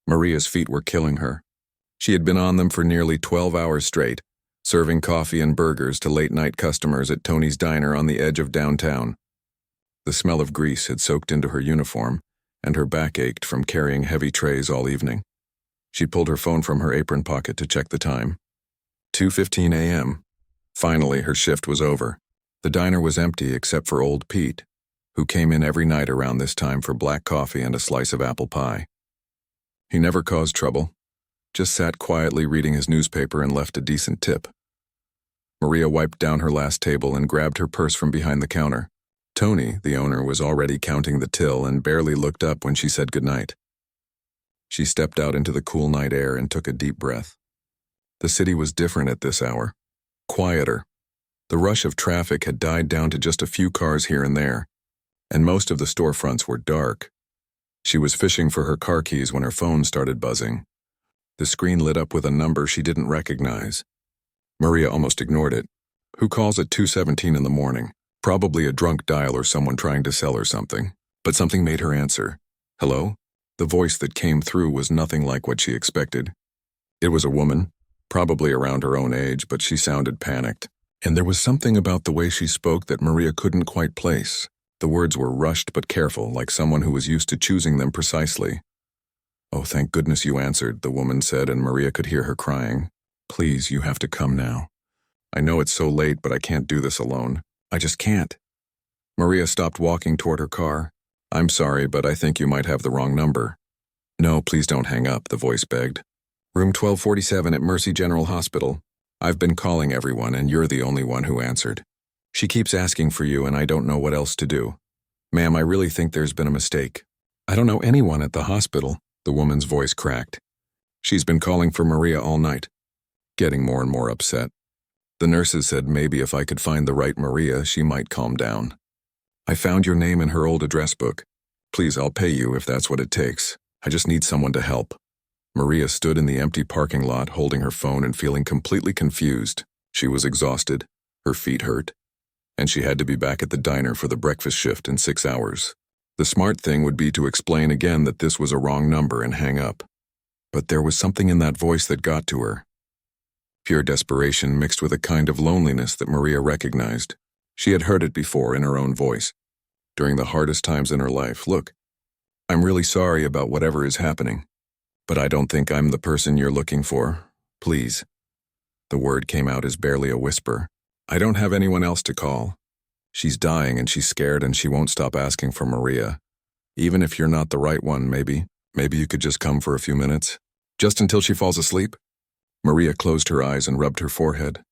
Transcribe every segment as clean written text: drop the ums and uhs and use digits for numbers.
Maria's feet were killing her. She had been on them for nearly 12 hours straight, serving coffee and burgers to late-night customers at Tony's Diner on the edge of downtown. The smell of grease had soaked into her uniform, and her back ached from carrying heavy trays all evening. She pulled her phone from her apron pocket to check the time. 2:15 a.m. Finally, her shift was over. The diner was empty except for old Pete, who came in every night around this time for black coffee and a slice of apple pie. He never caused trouble, just sat quietly reading his newspaper and left a decent tip. Maria wiped down her last table and grabbed her purse from behind the counter. Tony, the owner, was already counting the till and barely looked up when she said goodnight. She stepped out into the cool night air and took a deep breath. The city was different at this hour, quieter. The rush of traffic had died down to just a few cars here and there, and most of the storefronts were dark. She was fishing for her car keys when her phone started buzzing. The screen lit up with a number she didn't recognize. Maria almost ignored it. Who calls at 2:17 in the morning? Probably a drunk dial or someone trying to sell her something. But something made her answer. Hello? The voice that came through was nothing like what she expected. It was a woman, probably around her own age, but she sounded panicked. And there was something about the way she spoke that Maria couldn't quite place. The words were rushed but careful, like someone who was used to choosing them precisely. "Oh, thank goodness you answered," the woman said, and Maria could hear her crying. "Please, you have to come now. I know it's so late, but I can't do this alone. I just can't." Maria stopped walking toward her car. "I'm sorry, but I think you might have the wrong number." "No, please don't hang up," the voice begged. "Room 1247 at Mercy General Hospital. I've been calling everyone, and you're the only one who answered. She keeps asking for you, and I don't know what else to do. Ma'am, I really think there's been a mistake." "I don't know anyone at the hospital," the woman's voice cracked. "She's been calling for Maria all night." Getting more and more upset. The nurses said maybe if I could find the right Maria, she might calm down. "I found your name in her old address book. Please, I'll pay you if that's what it takes. I just need someone to help." Maria stood in the empty parking lot holding her phone and feeling completely confused. She was exhausted, her feet hurt, and she had to be back at the diner for the breakfast shift in 6 hours. The smart thing would be to explain again that this was a wrong number and hang up. But there was something in that voice that got to her. Pure desperation mixed with a kind of loneliness that Maria recognized. She had heard it before in her own voice. During the hardest times in her life. "Look, I'm really sorry about whatever is happening, but I don't think I'm the person you're looking for. Please." The word came out as barely a whisper. "I don't have anyone else to call. She's dying and she's scared and she won't stop asking for Maria. Even if you're not the right one, maybe you could just come for a few minutes. Just until she falls asleep?" Maria closed her eyes and rubbed her forehead.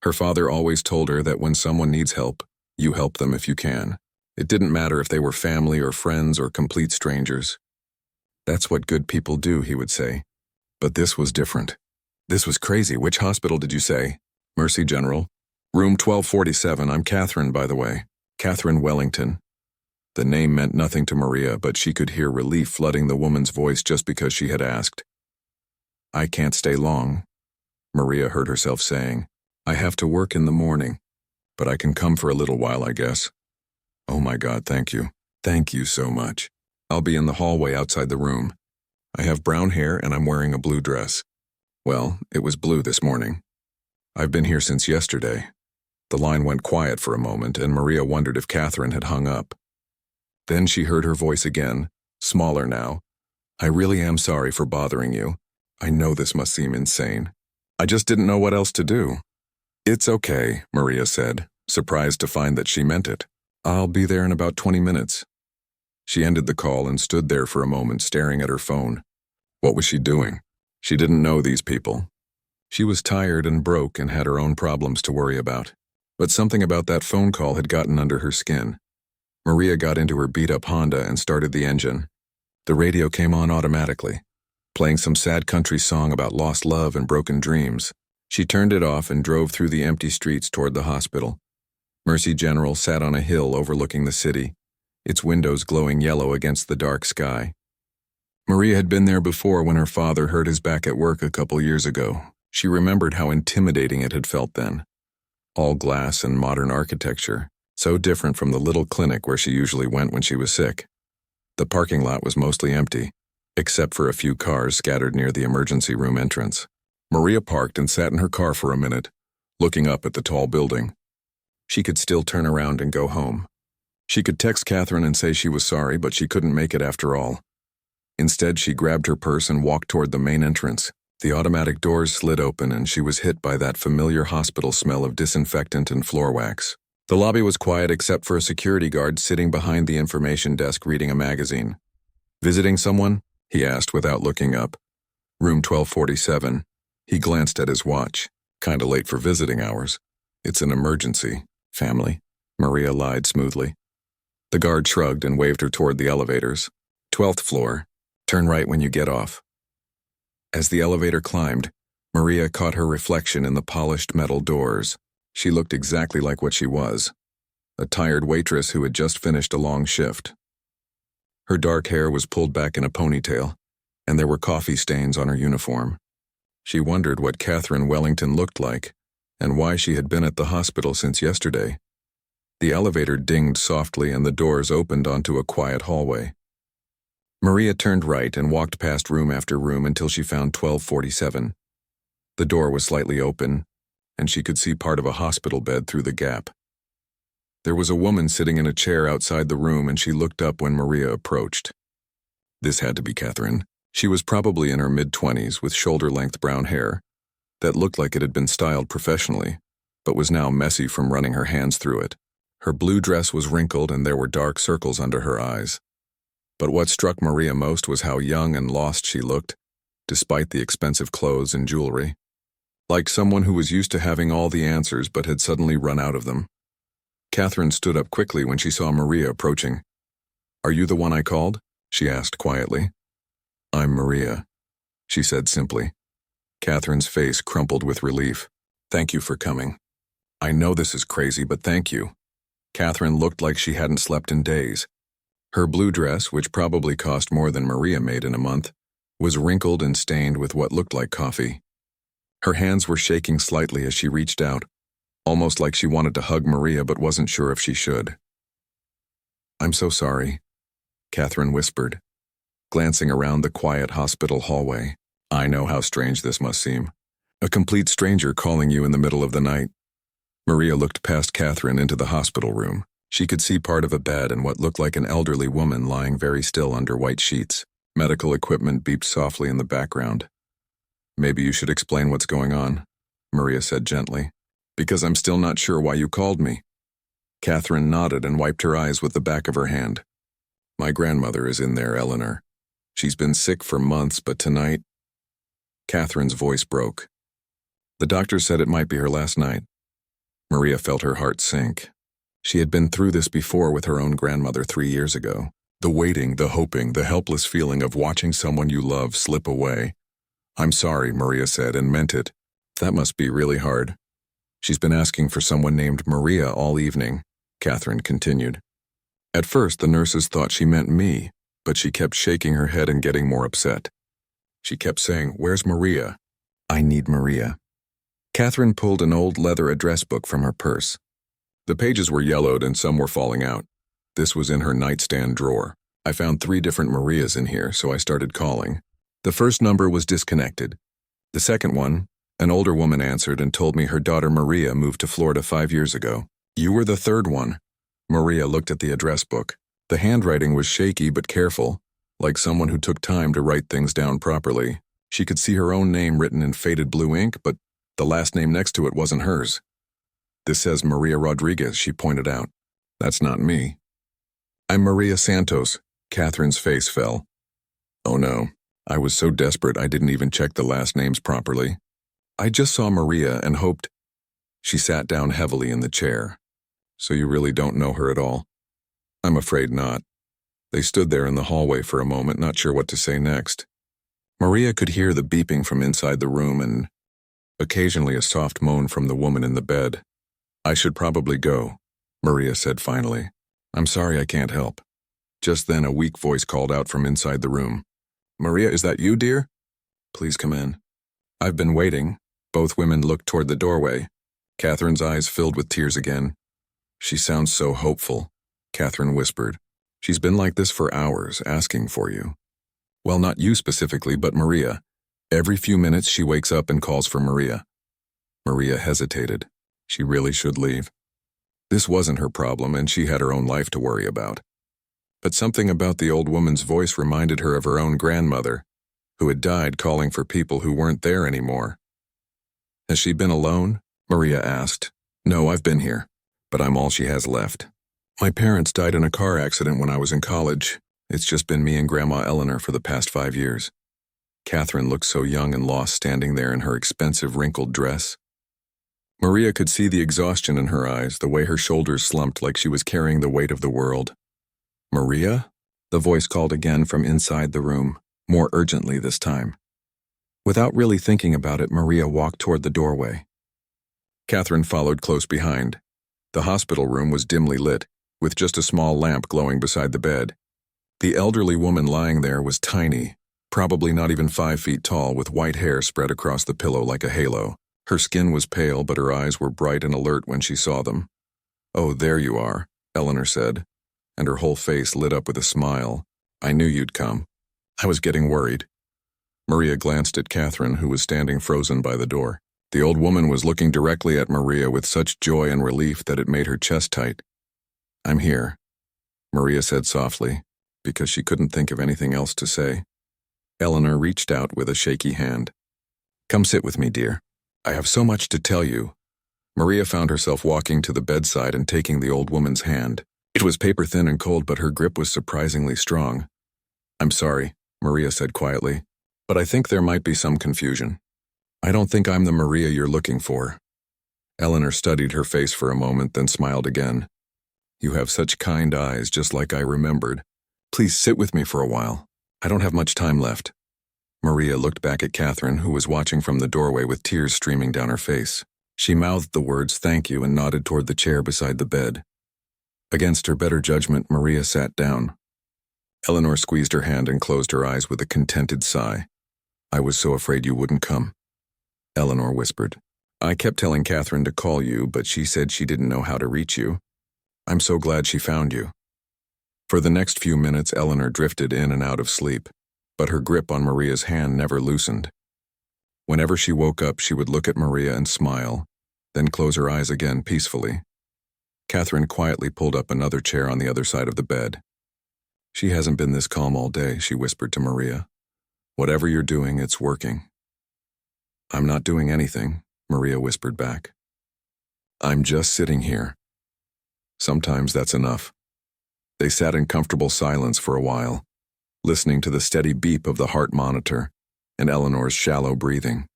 Her father always told her that when someone needs help, you help them if you can. It didn't matter if they were family or friends or complete strangers. That's what good people do, he would say. But this was different. This was crazy. "Which hospital did you say?" "Mercy General. Room 1247. I'm Catherine, by the way. Catherine Wellington." The name meant nothing to Maria, but she could hear relief flooding the woman's voice just because she had asked. "I can't stay long," Maria heard herself saying. "I have to work in the morning, but I can come for a little while, I guess." "Oh my God, thank you. Thank you so much. I'll be in the hallway outside the room. I have brown hair and I'm wearing a blue dress. Well, it was blue this morning. I've been here since yesterday." The line went quiet for a moment, and Maria wondered if Catherine had hung up. Then she heard her voice again, smaller now. "I really am sorry for bothering you. I know this must seem insane. I just didn't know what else to do." "It's okay," Maria said, surprised to find that she meant it. "I'll be there in about 20 minutes. She ended the call and stood there for a moment staring at her phone. What was she doing? She didn't know these people. She was tired and broke and had her own problems to worry about. But something about that phone call had gotten under her skin. Maria got into her beat-up Honda and started the engine. The radio came on automatically, playing some sad country song about lost love and broken dreams. She turned it off and drove through the empty streets toward the hospital. Mercy General sat on a hill overlooking the city, its windows glowing yellow against the dark sky. Maria had been there before when her father hurt his back at work a couple years ago. She remembered how intimidating it had felt then. All glass and modern architecture, so different from the little clinic where she usually went when she was sick. The parking lot was mostly empty. except for a few cars scattered near the emergency room entrance. Maria parked and sat in her car for a minute, looking up at the tall building. She could still turn around and go home. She could text Catherine and say she was sorry, but she couldn't make it after all. Instead, she grabbed her purse and walked toward the main entrance. The automatic doors slid open and she was hit by that familiar hospital smell of disinfectant and floor wax. The lobby was quiet except for a security guard sitting behind the information desk reading a magazine. "Visiting someone?" he asked without looking up. "Room 1247. He glanced at his watch. "Kinda late for visiting hours." "It's an emergency. Family," Maria lied smoothly. The guard shrugged and waved her toward the elevators. "12th floor. Turn right when you get off." As the elevator climbed, Maria caught her reflection in the polished metal doors. She looked exactly like what she was, a tired waitress who had just finished a long shift. Her dark hair was pulled back in a ponytail, and there were coffee stains on her uniform. She wondered what Catherine Wellington looked like, and why she had been at the hospital since yesterday. The elevator dinged softly and the doors opened onto a quiet hallway. Maria turned right and walked past room after room until she found 1247. The door was slightly open, and she could see part of a hospital bed through the gap. There was a woman sitting in a chair outside the room, and she looked up when Maria approached. This had to be Catherine. She was probably in her mid-20s with shoulder-length brown hair that looked like it had been styled professionally, but was now messy from running her hands through it. Her blue dress was wrinkled and there were dark circles under her eyes. But what struck Maria most was how young and lost she looked, despite the expensive clothes and jewelry. Like someone who was used to having all the answers but had suddenly run out of them. Catherine stood up quickly when she saw Maria approaching. "Are you the one I called?" she asked quietly. "I'm Maria," she said simply. Catherine's face crumpled with relief. "Thank you for coming. I know this is crazy, but thank you." Catherine looked like she hadn't slept in days. Her blue dress, which probably cost more than Maria made in a month, was wrinkled and stained with what looked like coffee. Her hands were shaking slightly as she reached out, almost like she wanted to hug Maria but wasn't sure if she should. "I'm so sorry," Catherine whispered, glancing around the quiet hospital hallway. "I know how strange this must seem. A complete stranger calling you in the middle of the night." Maria looked past Catherine into the hospital room. She could see part of a bed and what looked like an elderly woman lying very still under white sheets. Medical equipment beeped softly in the background. "Maybe you should explain what's going on," Maria said gently. "Because I'm still not sure why you called me." Catherine nodded and wiped her eyes with the back of her hand. "My grandmother is in there, Eleanor. She's been sick for months, but tonight—" Catherine's voice broke. "The doctor said it might be her last night." Maria felt her heart sink. She had been through this before with her own grandmother 3 years ago. The waiting, the hoping, the helpless feeling of watching someone you love slip away. "I'm sorry," Maria said, and meant it. "That must be really hard." "She's been asking for someone named Maria all evening," Catherine continued. At first, the nurses thought she meant me, but she kept shaking her head and getting more upset. She kept saying, "Where's Maria? I need Maria." Catherine pulled an old leather address book from her purse. The pages were yellowed and some were falling out. This was in her nightstand drawer. "I found 3 different Marias in here, so I started calling. The first number was disconnected. The second one, an older woman answered and told me her daughter Maria moved to Florida 5 years ago. You were the third one." Maria looked at the address book. The handwriting was shaky but careful, like someone who took time to write things down properly. She could see her own name written in faded blue ink, but the last name next to it wasn't hers. "This says Maria Rodriguez," she pointed out. "That's not me." "I'm Maria Santos." Catherine's face fell. "Oh no, I was so desperate I didn't even check the last names properly. I just saw Maria and hoped—" She sat down heavily in the chair. "So you really don't know her at all?" "I'm afraid not." They stood there in the hallway for a moment, not sure what to say next. Maria could hear the beeping from inside the room and occasionally a soft moan from the woman in the bed. "I should probably go," Maria said finally. "I'm sorry I can't help." Just then a weak voice called out from inside the room. "Maria, is that you, dear? Please come in." "I've been waiting." Both women looked toward the doorway. Catherine's eyes filled with tears again. "She sounds so hopeful," Catherine whispered. "She's been like this for hours, asking for you." Well, not you specifically, but Maria. Every few minutes she wakes up and calls for Maria. Maria hesitated. She really should leave. This wasn't her problem, and she had her own life to worry about. But something about the old woman's voice reminded her of her own grandmother, who had died calling for people who weren't there anymore. Has she been alone? Maria asked. No, I've been here, but I'm all she has left. My parents died in a car accident when I was in college. It's just been me and Grandma Eleanor for the past 5 years. Catherine looked so young and lost standing there in her expensive wrinkled dress. Maria could see the exhaustion in her eyes, the way her shoulders slumped like she was carrying the weight of the world. Maria? The voice called again from inside the room, more urgently this time. Without really thinking about it, Maria walked toward the doorway. Catherine followed close behind. The hospital room was dimly lit, with just a small lamp glowing beside the bed. The elderly woman lying there was tiny, probably not even 5 feet tall, with white hair spread across the pillow like a halo. Her skin was pale, but her eyes were bright and alert when she saw them. "Oh, there you are," Eleanor said, and her whole face lit up with a smile. "I knew you'd come. I was getting worried." Maria glanced at Catherine, who was standing frozen by the door. The old woman was looking directly at Maria with such joy and relief that it made her chest tight. "I'm here," Maria said softly, because she couldn't think of anything else to say. Eleanor reached out with a shaky hand. "Come sit with me, dear. I have so much to tell you." Maria found herself walking to the bedside and taking the old woman's hand. It was paper-thin and cold, but her grip was surprisingly strong. "I'm sorry," Maria said quietly, "but I think there might be some confusion. I don't think I'm the Maria you're looking for." Eleanor studied her face for a moment, then smiled again. "You have such kind eyes, just like I remembered. Please sit with me for a while. I don't have much time left." Maria looked back at Catherine, who was watching from the doorway with tears streaming down her face. She mouthed the words "thank you" and nodded toward the chair beside the bed. Against her better judgment, Maria sat down. Eleanor squeezed her hand and closed her eyes with a contented sigh. "I was so afraid you wouldn't come," Eleanor whispered. "I kept telling Catherine to call you, but she said she didn't know how to reach you. I'm so glad she found you." For the next few minutes, Eleanor drifted in and out of sleep, but her grip on Maria's hand never loosened. Whenever she woke up, she would look at Maria and smile, then close her eyes again peacefully. Catherine quietly pulled up another chair on the other side of the bed. "She hasn't been this calm all day," she whispered to Maria. "Whatever you're doing, it's working." "I'm not doing anything," Maria whispered back. "I'm just sitting here." Sometimes that's enough. They sat in comfortable silence for a while, listening to the steady beep of the heart monitor and Eleanor's shallow breathing.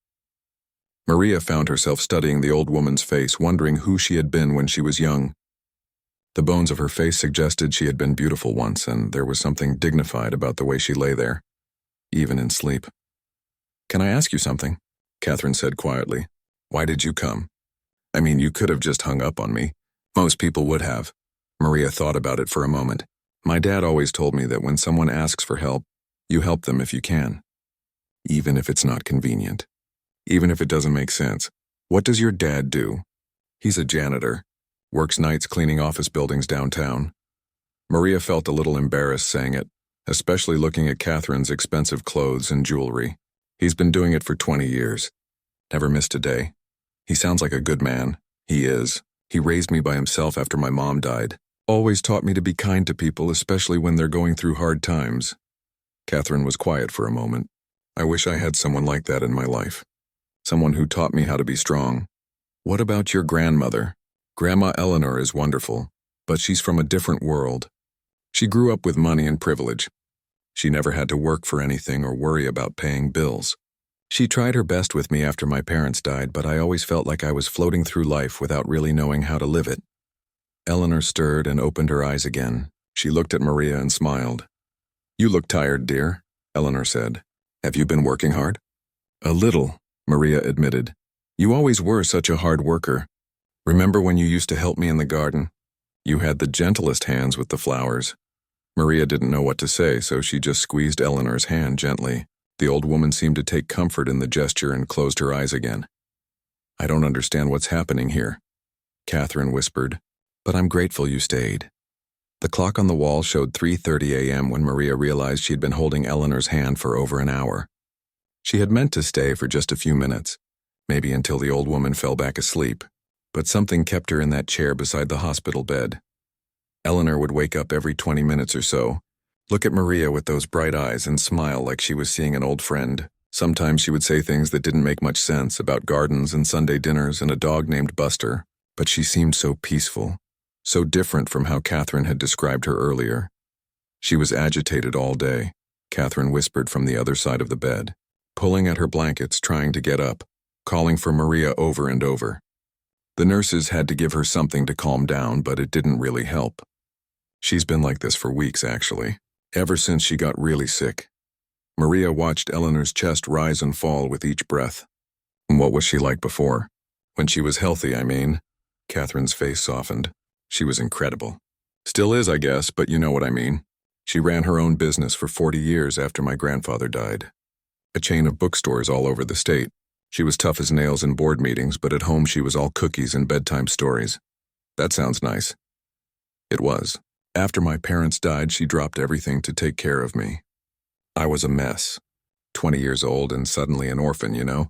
Maria found herself studying the old woman's face, wondering who she had been when she was young. The bones of her face suggested she had been beautiful once, and there was something dignified about the way she lay there, even in sleep. "Can I ask you something?" Catherine said quietly. "Why did you come? I mean, you could have just hung up on me. Most people would have." Maria thought about it for a moment. "My dad always told me that when someone asks for help, you help them if you can. Even if it's not convenient. Even if it doesn't make sense. What does your dad do?" "He's a janitor. Works nights cleaning office buildings downtown." Maria felt a little embarrassed saying it, especially looking at Catherine's expensive clothes and jewelry. "He's been doing it for 20 years. Never missed a day. He sounds like a good man." "He is. He raised me by himself after my mom died. Always taught me to be kind to people, especially when they're going through hard times." Catherine was quiet for a moment. "I wish I had someone like that in my life. Someone who taught me how to be strong." "What about your grandmother?" "Grandma Eleanor is wonderful, but she's from a different world. She grew up with money and privilege. She never had to work for anything or worry about paying bills. She tried her best with me after my parents died, but I always felt like I was floating through life without really knowing how to live it." Eleanor stirred and opened her eyes again. She looked at Maria and smiled. "You look tired, dear," Eleanor said. "Have you been working hard?" "A little," Maria admitted. "You always were such a hard worker. Remember when you used to help me in the garden? You had the gentlest hands with the flowers." Maria didn't know what to say, so she just squeezed Eleanor's hand gently. The old woman seemed to take comfort in the gesture and closed her eyes again. "I don't understand what's happening here," Catherine whispered, "but I'm grateful you stayed." The clock on the wall showed 3:30 a.m. when Maria realized she'd been holding Eleanor's hand for over an hour. She had meant to stay for just a few minutes, maybe until the old woman fell back asleep, but something kept her in that chair beside the hospital bed. Eleanor would wake up every 20 minutes or so, look at Maria with those bright eyes and smile like she was seeing an old friend. Sometimes she would say things that didn't make much sense about gardens and Sunday dinners and a dog named Buster, but she seemed so peaceful, so different from how Catherine had described her earlier. She was agitated all day, Catherine whispered from the other side of the bed, pulling at her blankets, trying to get up, calling for Maria over and over. The nurses had to give her something to calm down, but it didn't really help. She's been like this for weeks, actually, ever since she got really sick. Maria watched Eleanor's chest rise and fall with each breath. What was she like before? When she was healthy, I mean. Catherine's face softened. She was incredible. Still is, I guess, but you know what I mean. She ran her own business for 40 years after my grandfather died. A chain of bookstores all over the state. She was tough as nails in board meetings, but at home she was all cookies and bedtime stories. That sounds nice. It was. After my parents died, she dropped everything to take care of me. I was a mess. 20 years old and suddenly an orphan, you know?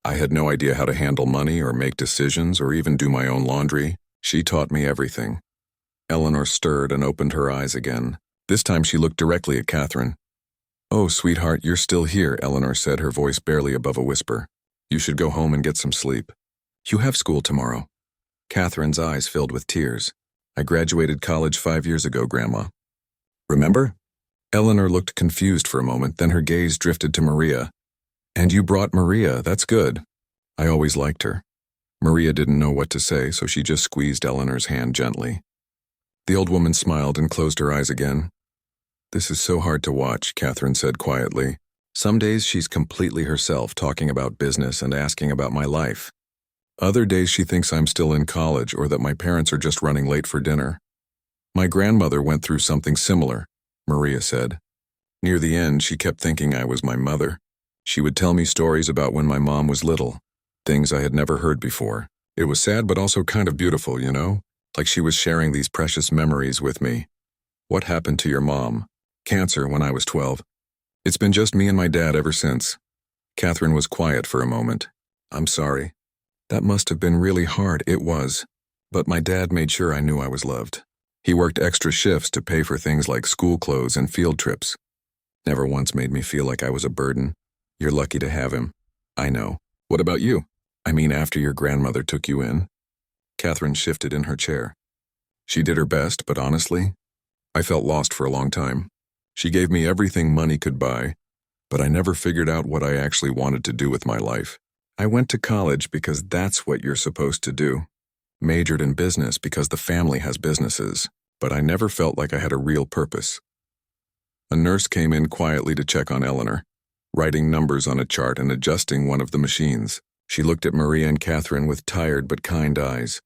I had no idea how to handle money or make decisions or even do my own laundry. She taught me everything. Eleanor stirred and opened her eyes again. This time she looked directly at Catherine. "Oh, sweetheart, you're still here," Eleanor said, her voice barely above a whisper. "You should go home and get some sleep. You have school tomorrow." Catherine's eyes filled with tears. "I graduated college 5 years ago, Grandma." "Remember?" Eleanor looked confused for a moment, then her gaze drifted to Maria. "And you brought Maria, that's good. I always liked her." Maria didn't know what to say, so she just squeezed Eleanor's hand gently. The old woman smiled and closed her eyes again. "This is so hard to watch," Catherine said quietly. "Some days she's completely herself, talking about business and asking about my life. Other days she thinks I'm still in college or that my parents are just running late for dinner. My grandmother went through something similar," Maria said. "Near the end, she kept thinking I was my mother. She would tell me stories about when my mom was little, things I had never heard before. It was sad but also kind of beautiful, you know? Like she was sharing these precious memories with me. What happened to your mom? Cancer when I was 12. It's been just me and my dad ever since." Catherine was quiet for a moment. "I'm sorry. That must have been really hard." "It was. But my dad made sure I knew I was loved. He worked extra shifts to pay for things like school clothes and field trips. Never once made me feel like I was a burden. You're lucky to have him." "I know. What about you? I mean, after your grandmother took you in?" Catherine shifted in her chair. "She did her best, but honestly, I felt lost for a long time. She gave me everything money could buy, but I never figured out what I actually wanted to do with my life. I went to college because that's what you're supposed to do. Majored in business because the family has businesses, but I never felt like I had a real purpose." A nurse came in quietly to check on Eleanor, writing numbers on a chart and adjusting one of the machines. She looked at Maria and Catherine with tired but kind eyes.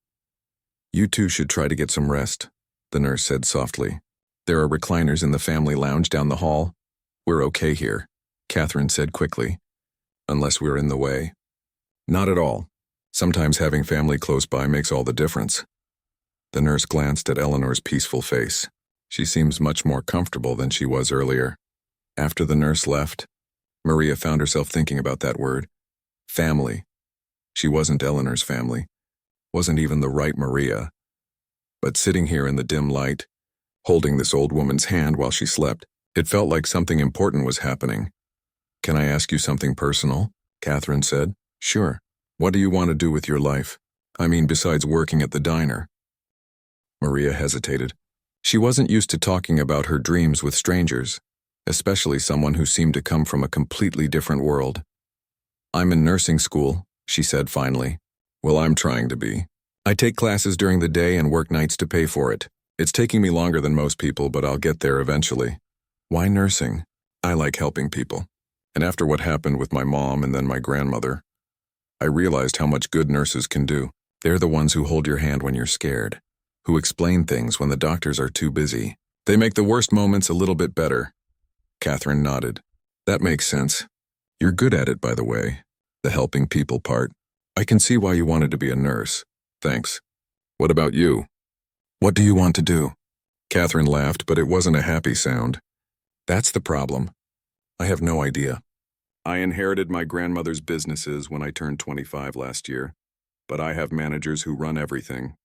"You two should try to get some rest," the nurse said softly. "There are recliners in the family lounge down the hall." "We're okay here," Catherine said quickly. "Unless we're in the way." "Not at all. Sometimes having family close by makes all the difference." The nurse glanced at Eleanor's peaceful face. She seems much more comfortable than she was earlier. After the nurse left, Maria found herself thinking about that word. Family. She wasn't Eleanor's family. Wasn't even the right Maria. But sitting here in the dim light, holding this old woman's hand while she slept, it felt like something important was happening. "Can I ask you something personal?" Catherine said. "Sure. What do you want to do with your life? I mean, besides working at the diner?" Maria hesitated. She wasn't used to talking about her dreams with strangers, especially someone who seemed to come from a completely different world. "I'm in nursing school," she said finally. "Well, I'm trying to be. I take classes during the day and work nights to pay for it. It's taking me longer than most people, but I'll get there eventually." "Why nursing?" "I like helping people. And after what happened with my mom and then my grandmother, I realized how much good nurses can do. They're the ones who hold your hand when you're scared, who explain things when the doctors are too busy. They make the worst moments a little bit better." Catherine nodded. "That makes sense. You're good at it, by the way, the helping people part. I can see why you wanted to be a nurse. Thanks. What about you? What do you want to do?" Catherine laughed, but it wasn't a happy sound. That's the problem. I have no idea. I inherited my grandmother's businesses when I turned 25 last year, but I have managers who run everything.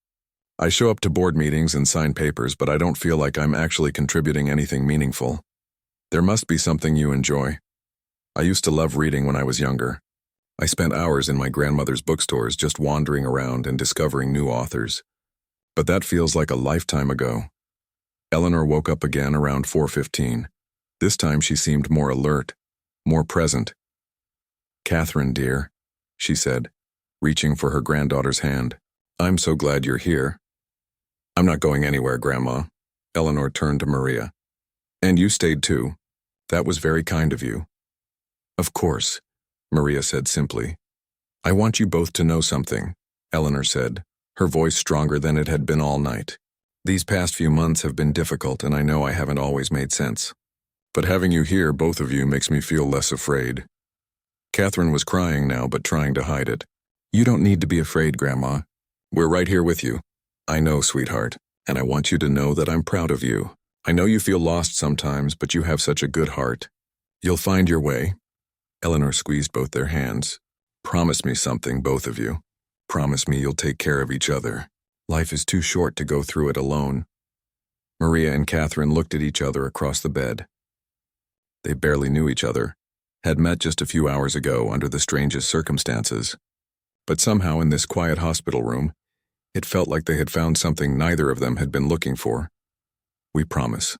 I show up to board meetings and sign papers, but I don't feel like I'm actually contributing anything meaningful. There must be something you enjoy. I used to love reading when I was younger. I spent hours in my grandmother's bookstores just wandering around and discovering new authors. But that feels like a lifetime ago. Eleanor woke up again around 4:15. This time she seemed more alert, more present. "Catherine, dear," she said, reaching for her granddaughter's hand. "I'm so glad you're here." "I'm not going anywhere, Grandma." Eleanor turned to Maria. "And you stayed too. That was very kind of you." "Of course," Maria said simply. "I want you both to know something," Eleanor said, her voice stronger than it had been all night. "These past few months have been difficult, and I know I haven't always made sense. But having you here, both of you, makes me feel less afraid." Catherine was crying now, but trying to hide it. "You don't need to be afraid, Grandma. We're right here with you." "I know, sweetheart, and I want you to know that I'm proud of you. I know you feel lost sometimes, but you have such a good heart. You'll find your way." Eleanor squeezed both their hands. "Promise me something, both of you. Promise me you'll take care of each other. Life is too short to go through it alone." Maria and Catherine looked at each other across the bed. They barely knew each other, had met just a few hours ago under the strangest circumstances. But somehow in this quiet hospital room, it felt like they had found something neither of them had been looking for. "We promise,"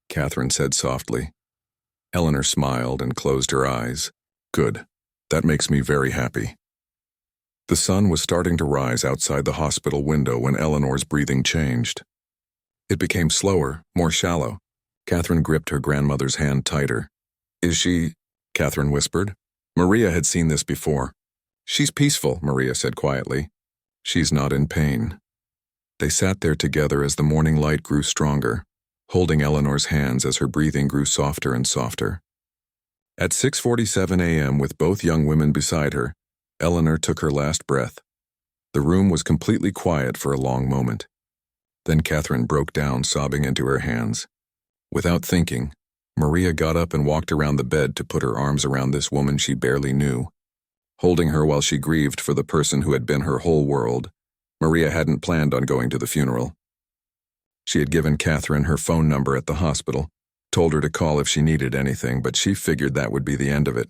Catherine said softly. Eleanor smiled and closed her eyes. "Good. That makes me very happy." The sun was starting to rise outside the hospital window when Eleanor's breathing changed. It became slower, more shallow. Catherine gripped her grandmother's hand tighter. "Is she?" Catherine whispered. Maria had seen this before. "She's peaceful," Maria said quietly. "She's not in pain." They sat there together as the morning light grew stronger, holding Eleanor's hands as her breathing grew softer and softer. At 6:47 a.m., with both young women beside her, Eleanor took her last breath. The room was completely quiet for a long moment. Then Catherine broke down, sobbing into her hands. Without thinking, Maria got up and walked around the bed to put her arms around this woman she barely knew. Holding her while she grieved for the person who had been her whole world, Maria hadn't planned on going to the funeral. She had given Catherine her phone number at the hospital, told her to call if she needed anything, but she figured that would be the end of it.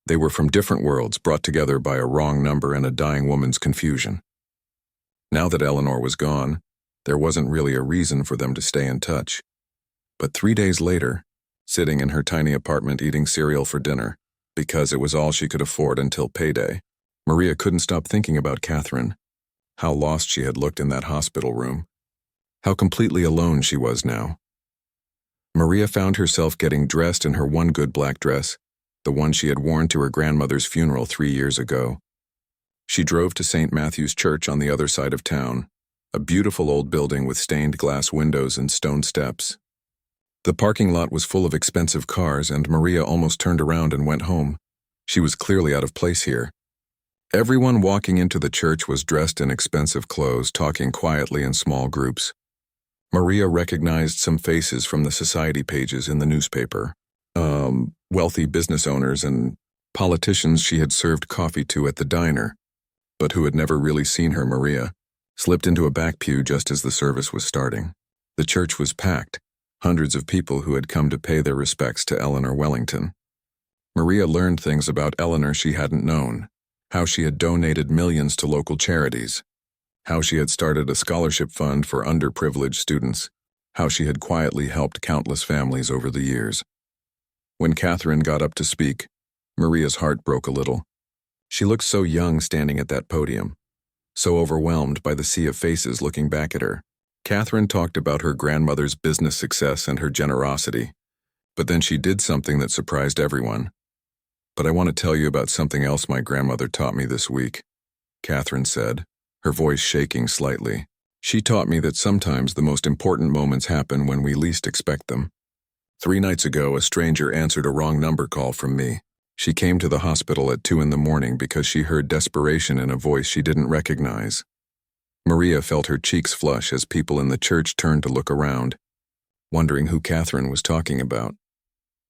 They were from different worlds, brought together by a wrong number and a dying woman's confusion. Now that Eleanor was gone, there wasn't really a reason for them to stay in touch. But 3 days later, sitting in her tiny apartment eating cereal for dinner, because it was all she could afford until payday, Maria couldn't stop thinking about Catherine. How lost she had looked in that hospital room. How completely alone she was now. Maria found herself getting dressed in her one good black dress, the one she had worn to her grandmother's funeral 3 years ago. She drove to St. Matthew's Church on the other side of town, a beautiful old building with stained glass windows and stone steps. The parking lot was full of expensive cars, and Maria almost turned around and went home. She was clearly out of place here. Everyone walking into the church was dressed in expensive clothes, talking quietly in small groups. Maria recognized some faces from the society pages in the newspaper. Wealthy business owners and politicians she had served coffee to at the diner, but who had never really seen her. Maria slipped into a back pew just as the service was starting. The church was packed. Hundreds of people who had come to pay their respects to Eleanor Wellington. Maria learned things about Eleanor she hadn't known, how she had donated millions to local charities, how she had started a scholarship fund for underprivileged students, how she had quietly helped countless families over the years. When Catherine got up to speak, Maria's heart broke a little. She looked so young standing at that podium, so overwhelmed by the sea of faces looking back at her. Catherine talked about her grandmother's business success and her generosity, but then she did something that surprised everyone. "But I want to tell you about something else my grandmother taught me this week," Catherine said, her voice shaking slightly. "She taught me that sometimes the most important moments happen when we least expect them. 3 nights ago, a stranger answered a wrong number call from me. She came to the hospital at 2 in the morning because she heard desperation in a voice she didn't recognize. Maria felt her cheeks flush as people in the church turned to look around, wondering who Catherine was talking about.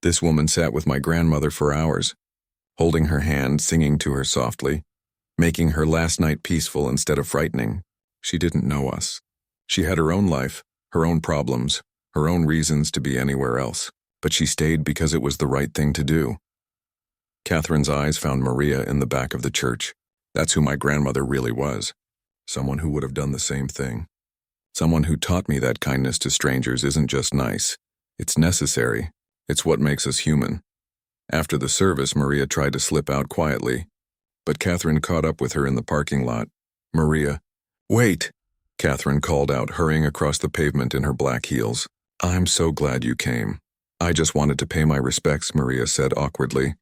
This woman sat with my grandmother for hours, holding her hand, singing to her softly, making her last night peaceful instead of frightening. She didn't know us. She had her own life, her own problems, her own reasons to be anywhere else, but she stayed because it was the right thing to do. Catherine's eyes found Maria in the back of the church. That's who my grandmother really was. Someone who would have done the same thing. Someone who taught me that kindness to strangers isn't just nice. It's necessary. It's what makes us human. After the service, Maria tried to slip out quietly, but Catherine caught up with her in the parking lot. Maria, wait, Catherine called out, hurrying across the pavement in her black heels. I'm so glad you came. I just wanted to pay my respects, Maria said awkwardly.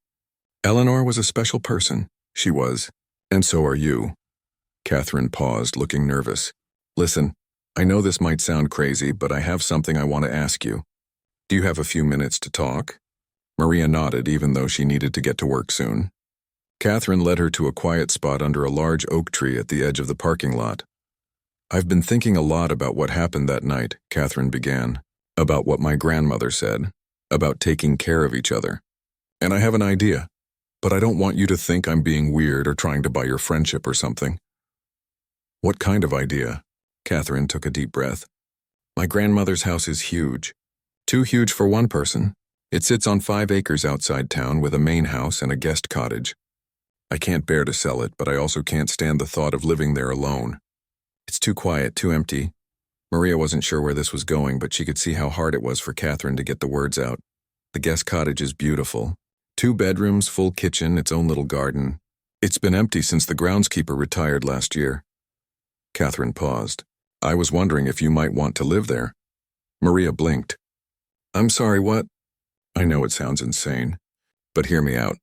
Eleanor was a special person. She was. And so are you. Catherine paused, looking nervous. Listen, I know this might sound crazy, but I have something I want to ask you. Do you have a few minutes to talk? Maria nodded, even though she needed to get to work soon. Catherine led her to a quiet spot under a large oak tree at the edge of the parking lot. I've been thinking a lot about what happened that night, Catherine began. About what my grandmother said. About taking care of each other. And I have an idea. But I don't want you to think I'm being weird or trying to buy your friendship or something. What kind of idea? Catherine took a deep breath. My grandmother's house is huge. Too huge for one person. It sits on 5 acres outside town with a main house and a guest cottage. I can't bear to sell it, but I also can't stand the thought of living there alone. It's too quiet, too empty. Maria wasn't sure where this was going, but she could see how hard it was for Catherine to get the words out. The guest cottage is beautiful. 2 bedrooms, full kitchen, its own little garden. It's been empty since the groundskeeper retired last year. Catherine paused. I was wondering if you might want to live there. Maria blinked. I'm sorry, what? I know it sounds insane, but hear me out.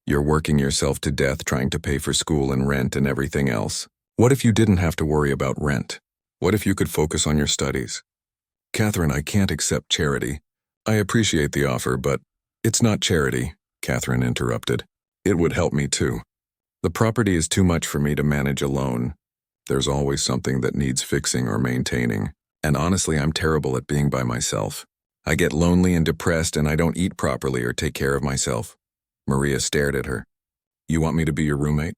You're working yourself to death trying to pay for school and rent and everything else. What if you didn't have to worry about rent? What if you could focus on your studies? Catherine, I can't accept charity. I appreciate the offer, but it's not charity, Catherine interrupted. It would help me too. The property is too much for me to manage alone. There's always something that needs fixing or maintaining, and honestly, I'm terrible at being by myself. I get lonely and depressed and I don't eat properly or take care of myself. Maria stared at her. You want me to be your roommate?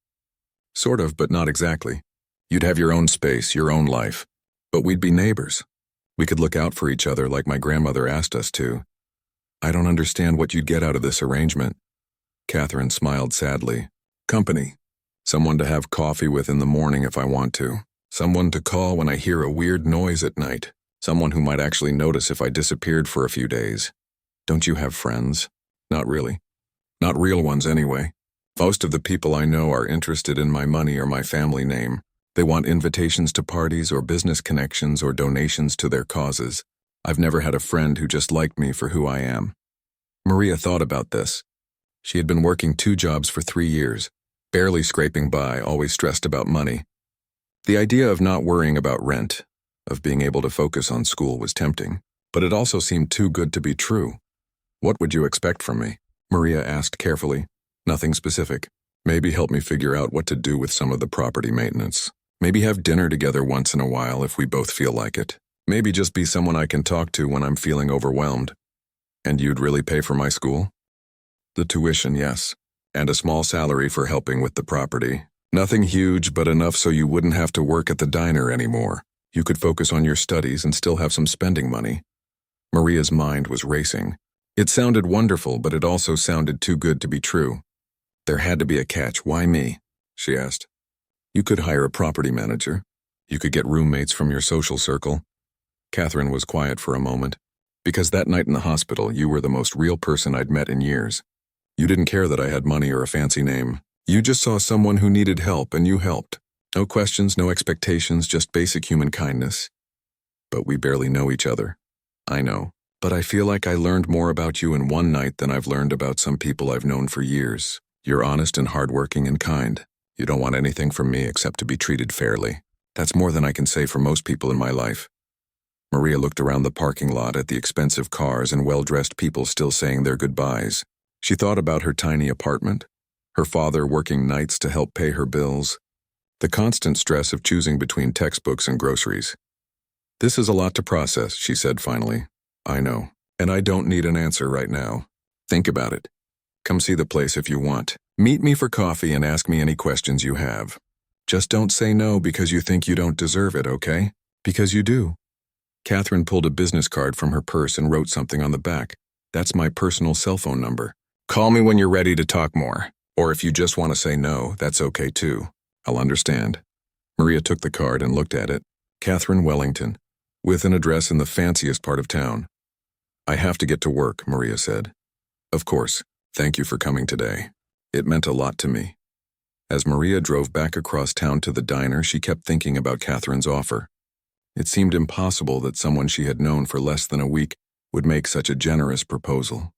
Sort of, but not exactly. You'd have your own space, your own life. But we'd be neighbors. We could look out for each other like my grandmother asked us to. I don't understand what you'd get out of this arrangement. Catherine smiled sadly. Company. Someone to have coffee with in the morning if I want to. Someone to call when I hear a weird noise at night. Someone who might actually notice if I disappeared for a few days. Don't you have friends? Not really. Not real ones anyway. Most of the people I know are interested in my money or my family name. They want invitations to parties or business connections or donations to their causes. I've never had a friend who just liked me for who I am. Maria thought about this. She had been working 2 jobs for 3 years, barely scraping by, always stressed about money. The idea of not worrying about rent, of being able to focus on school was tempting, but it also seemed too good to be true. What would you expect from me? Maria asked carefully. Nothing specific. Maybe help me figure out what to do with some of the property maintenance. Maybe have dinner together once in a while if we both feel like it. Maybe just be someone I can talk to when I'm feeling overwhelmed. And you'd really pay for my school? The tuition, yes. And a small salary for helping with the property. Nothing huge, but enough so you wouldn't have to work at the diner anymore. You could focus on your studies and still have some spending money. Maria's mind was racing. It sounded wonderful, but it also sounded too good to be true. There had to be a catch. Why me? She asked. You could hire a property manager. You could get roommates from your social circle. Catherine was quiet for a moment. Because that night in the hospital, you were the most real person I'd met in years. You didn't care that I had money or a fancy name. You just saw someone who needed help and you helped. No questions, no expectations, just basic human kindness. But we barely know each other. I know. But I feel like I learned more about you in one night than I've learned about some people I've known for years. You're honest and hardworking and kind. You don't want anything from me except to be treated fairly. That's more than I can say for most people in my life. Maria looked around the parking lot at the expensive cars and well-dressed people still saying their goodbyes. She thought about her tiny apartment, her father working nights to help pay her bills, The constant stress of choosing between textbooks and groceries. This is a lot to process, she said finally. I know, and I don't need an answer right now. Think about it. Come see the place if you want. Meet me for coffee and ask me any questions you have. Just don't say no because you think you don't deserve it, okay? Because you do. Catherine pulled a business card from her purse and wrote something on the back. That's my personal cell phone number. Call me when you're ready to talk more. Or if you just want to say no, that's okay too. I'll understand. Maria took the card and looked at it. Catherine Wellington, with an address in the fanciest part of town. I have to get to work, Maria said. Of course. Thank you for coming today. It meant a lot to me. As Maria drove back across town to the diner, she kept thinking about Catherine's offer. It seemed impossible that someone she had known for less than a week would make such a generous proposal.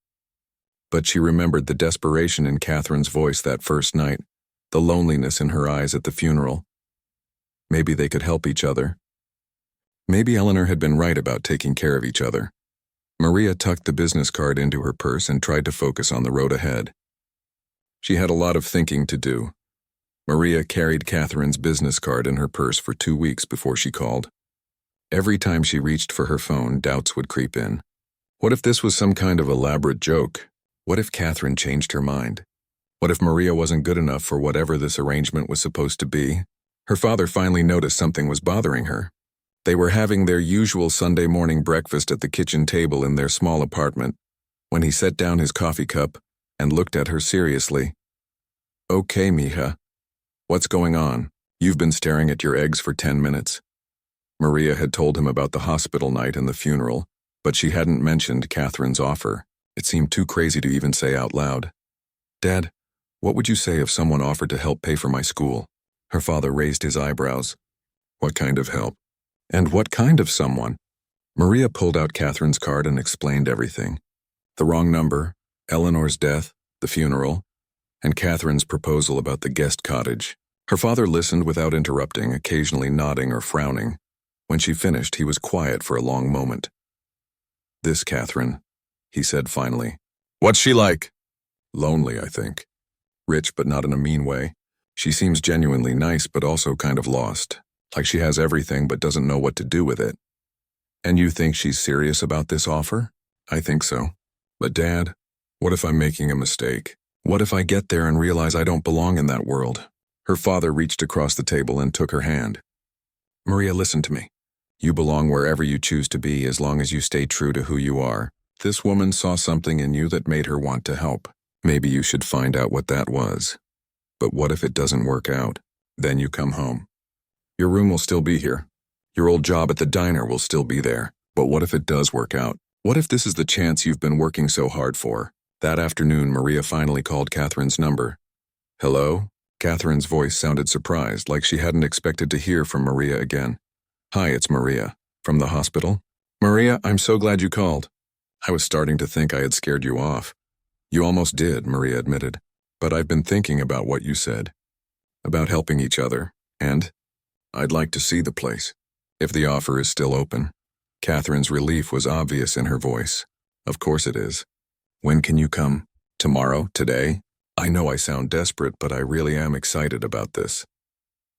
But she remembered the desperation in Catherine's voice that first night, the loneliness in her eyes at the funeral. Maybe they could help each other. Maybe Eleanor had been right about taking care of each other. Maria tucked the business card into her purse and tried to focus on the road ahead. She had a lot of thinking to do. Maria carried Catherine's business card in her purse for 2 weeks before she called. Every time she reached for her phone, doubts would creep in. What if this was some kind of elaborate joke? What if Catherine changed her mind? What if Maria wasn't good enough for whatever this arrangement was supposed to be? Her father finally noticed something was bothering her. They were having their usual Sunday morning breakfast at the kitchen table in their small apartment, when he set down his coffee cup and looked at her seriously. Okay, mija. What's going on? You've been staring at your eggs for 10 minutes. Maria had told him about the hospital night and the funeral, but she hadn't mentioned Catherine's offer. It seemed too crazy to even say out loud. Dad, what would you say if someone offered to help pay for my school? Her father raised his eyebrows. What kind of help? And what kind of someone? Maria pulled out Catherine's card and explained everything. The wrong number, Eleanor's death, the funeral, and Catherine's proposal about the guest cottage. Her father listened without interrupting, occasionally nodding or frowning. When she finished, he was quiet for a long moment. This Catherine, he said finally. What's she like? Lonely, I think. Rich, but not in a mean way. She seems genuinely nice, but also kind of lost. Like she has everything but doesn't know what to do with it. And you think she's serious about this offer? I think so. But Dad, what if I'm making a mistake? What if I get there and realize I don't belong in that world? Her father reached across the table and took her hand. Maria, listen to me. You belong wherever you choose to be as long as you stay true to who you are. This woman saw something in you that made her want to help. Maybe you should find out what that was. But what if it doesn't work out? Then you come home. Your room will still be here. Your old job at the diner will still be there. But what if it does work out? What if this is the chance you've been working so hard for? That afternoon, Maria finally called Catherine's number. Hello? Catherine's voice sounded surprised, like she hadn't expected to hear from Maria again. Hi, it's Maria. From the hospital? Maria, I'm so glad you called. I was starting to think I had scared you off. You almost did, Maria admitted. But I've been thinking about what you said. About helping each other. And I'd like to see the place, if the offer is still open. Catherine's relief was obvious in her voice. Of course it is. When can you come? Tomorrow? Today? I know I sound desperate, but I really am excited about this.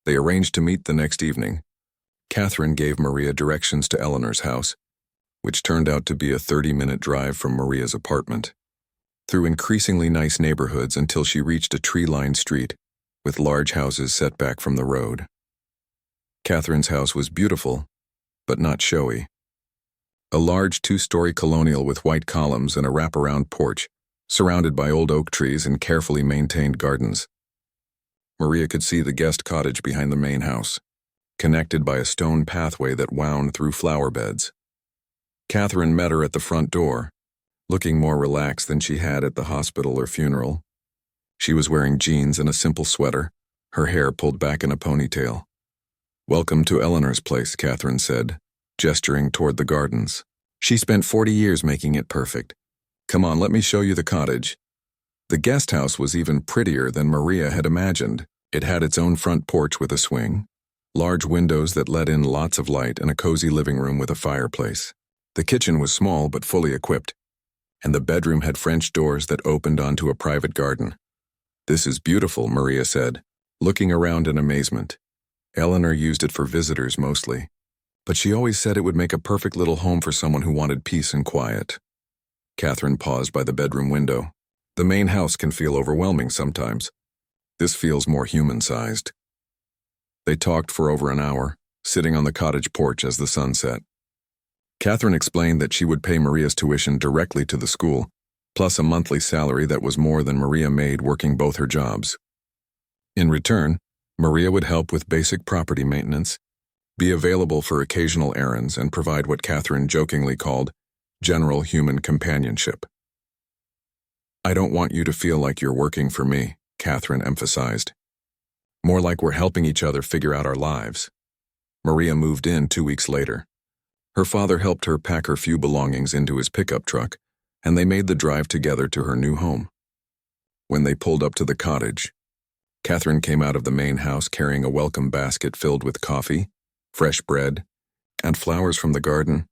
They arranged to meet the next evening. Catherine gave Maria directions to Eleanor's house, which turned out to be a 30-minute drive from Maria's apartment, through increasingly nice neighborhoods until she reached a tree-lined street, with large houses set back from the road. Catherine's house was beautiful, but not showy. A large 2-story colonial with white columns and a wraparound porch, surrounded by old oak trees and carefully maintained gardens. Maria could see the guest cottage behind the main house, connected by a stone pathway that wound through flower beds. Catherine met her at the front door, looking more relaxed than she had at the hospital or funeral. She was wearing jeans and a simple sweater, her hair pulled back in a ponytail. Welcome to Eleanor's place, Catherine said, gesturing toward the gardens. She spent 40 years making it perfect. Come on, let me show you the cottage. The guest house was even prettier than Maria had imagined. It had its own front porch with a swing, large windows that let in lots of light, and a cozy living room with a fireplace. The kitchen was small but fully equipped, and the bedroom had French doors that opened onto a private garden. This is beautiful, Maria said, looking around in amazement. Eleanor used it for visitors mostly, but she always said it would make a perfect little home for someone who wanted peace and quiet. Catherine paused by the bedroom window. The main house can feel overwhelming sometimes. This feels more human-sized. They talked for over an hour, sitting on the cottage porch as the sun set. Catherine explained that she would pay Maria's tuition directly to the school, plus a monthly salary that was more than Maria made working both her jobs. In return, Maria would help with basic property maintenance, be available for occasional errands, and provide what Catherine jokingly called general human companionship. "I don't want you to feel like you're working for me," Catherine emphasized. "More like we're helping each other figure out our lives." Maria moved in 2 weeks later. Her father helped her pack her few belongings into his pickup truck, and they made the drive together to her new home. When they pulled up to the cottage, Catherine came out of the main house carrying a welcome basket filled with coffee, fresh bread, and flowers from the garden.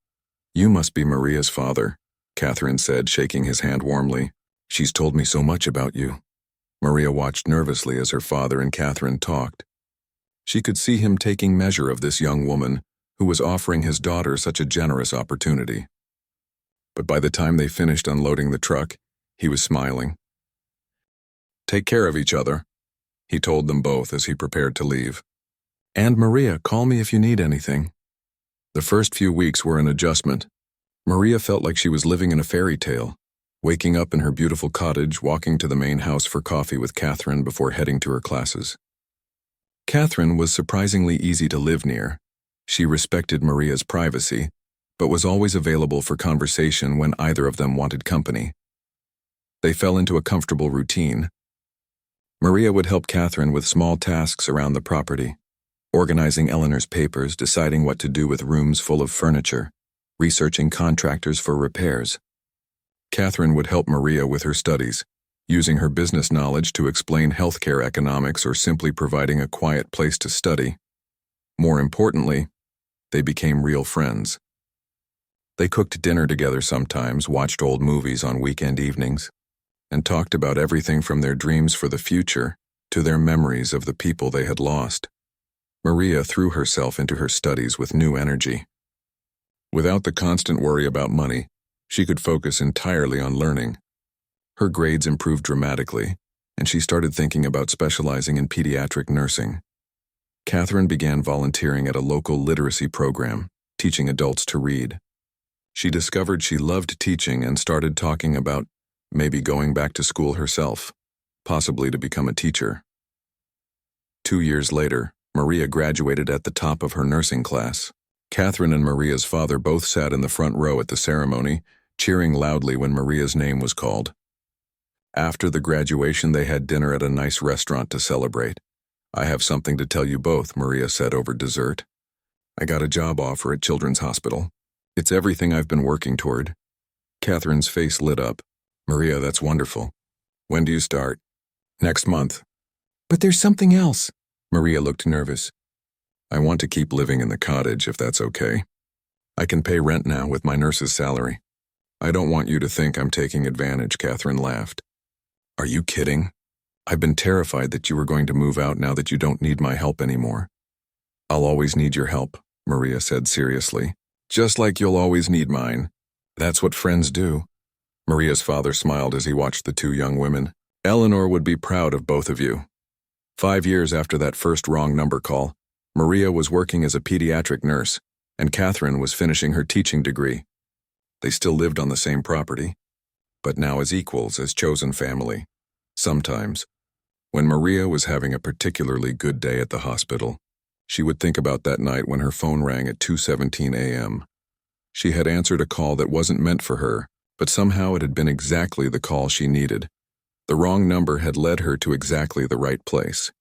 "You must be Maria's father," Catherine said, shaking his hand warmly. "She's told me so much about you." Maria watched nervously as her father and Catherine talked. She could see him taking measure of this young woman who was offering his daughter such a generous opportunity. But by the time they finished unloading the truck, he was smiling. "Take care of each other," he told them both as he prepared to leave. "And Maria, call me if you need anything." The first few weeks were an adjustment. Maria felt like she was living in a fairy tale, waking up in her beautiful cottage, walking to the main house for coffee with Catherine before heading to her classes. Catherine was surprisingly easy to live near. She respected Maria's privacy, but was always available for conversation when either of them wanted company. They fell into a comfortable routine. Maria would help Catherine with small tasks around the property, organizing Eleanor's papers, deciding what to do with rooms full of furniture, researching contractors for repairs. Catherine would help Maria with her studies, using her business knowledge to explain healthcare economics or simply providing a quiet place to study. More importantly, they became real friends. They cooked dinner together sometimes, watched old movies on weekend evenings, and talked about everything from their dreams for the future to their memories of the people they had lost. Maria threw herself into her studies with new energy. Without the constant worry about money, she could focus entirely on learning. Her grades improved dramatically, and she started thinking about specializing in pediatric nursing. Catherine began volunteering at a local literacy program, teaching adults to read. She discovered she loved teaching and started talking about maybe going back to school herself, possibly to become a teacher. 2 years later, Maria graduated at the top of her nursing class. Catherine and Maria's father both sat in the front row at the ceremony, cheering loudly when Maria's name was called. After the graduation, they had dinner at a nice restaurant to celebrate. "I have something to tell you both," Maria said over dessert. "I got a job offer at Children's Hospital. It's everything I've been working toward." Catherine's face lit up. "Maria, that's wonderful. When do you start?" "Next month." "But there's something else." Maria looked nervous. "I want to keep living in the cottage, if that's okay. I can pay rent now with my nurse's salary." "I don't want you to think I'm taking advantage," Catherine laughed. "Are you kidding? I've been terrified that you were going to move out now that you don't need my help anymore." "I'll always need your help," Maria said seriously. "Just like you'll always need mine. That's what friends do." Maria's father smiled as he watched the two young women. "Eleanor would be proud of both of you." 5 years after that first wrong number call, Maria was working as a pediatric nurse, and Catherine was finishing her teaching degree. They still lived on the same property, but now as equals, as chosen family. Sometimes, when Maria was having a particularly good day at the hospital, she would think about that night when her phone rang at 2:17 a.m. She had answered a call that wasn't meant for her, but somehow it had been exactly the call she needed. The wrong number had led her to exactly the right place.